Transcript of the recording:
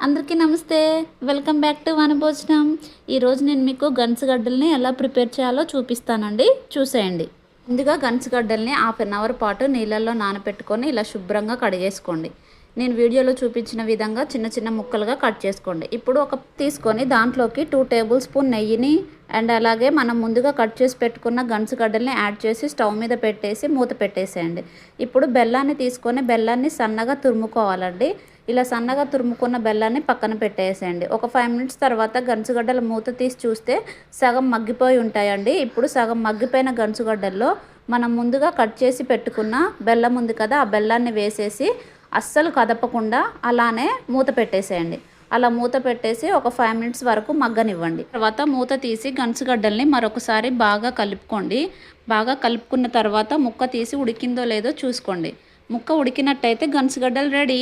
అందరికీ నమస్తే. Welcome back to వనభోజనం. ఈరోజు నేను మీకు గన్సుగడ్డల్ని ఎలా ప్రిపేర్ చేయాలో చూపిస్తానండి. చూసేయండి. ముందుగా గన్సుగడ్డల్ని హాఫ్ అన్ అవర్ పాటు నీళ్ళల్లో నానబెట్టుకొని ఇలా శుభ్రంగా కడిగేసుకోండి. నేను వీడియోలో చూపించిన విధంగా చిన్న చిన్న ముక్కలుగా కట్ చేసుకోండి. ఇప్పుడు ఒక తీసుకొని దాంట్లోకి 2 టేబుల్ స్పూన్ నెయ్యిని అండ్ అలాగే మనం ముందుగా కట్ చేసి పెట్టుకున్న గన్సుగడ్డల్ని యాడ్ చేసి స్టవ్ మీద పెట్టేసి మూత పెట్టేసేయండి. ఇప్పుడు బెల్లాన్ని తీసుకొని బెల్లాన్ని సన్నగా తురుముకోవాలండి. ఇలా సన్నగా తురుముకున్న బెల్లాన్ని పక్కన పెట్టేసేయండి. ఒక 5 మినిట్స్ తర్వాత గన్సుగడ్డల మూత తీసి చూస్తే సగం మగ్గిపోయి ఉంటాయండి. ఇప్పుడు సగం మగ్గిపోయిన గన్సుగడ్డల్లో మనం ముందుగా కట్ చేసి పెట్టుకున్న బెల్లం ఉంది కదా, ఆ బెల్లాన్ని వేసేసి అస్సలు కదపకుండా అలానే మూత పెట్టేసేయండి. అలా మూత పెట్టేసి ఒక 5 మినిట్స్ వరకు మగ్గనివ్వండి. తర్వాత మూత తీసి గన్సుగడ్డల్ని మరొకసారి బాగా కలుపుకోండి. బాగా కలుపుకున్న తర్వాత ముక్క తీసి ఉడికిందో లేదో చూసుకోండి. ముక్క ఉడికినట్టయితే గన్సుగడ్డలు రెడీ.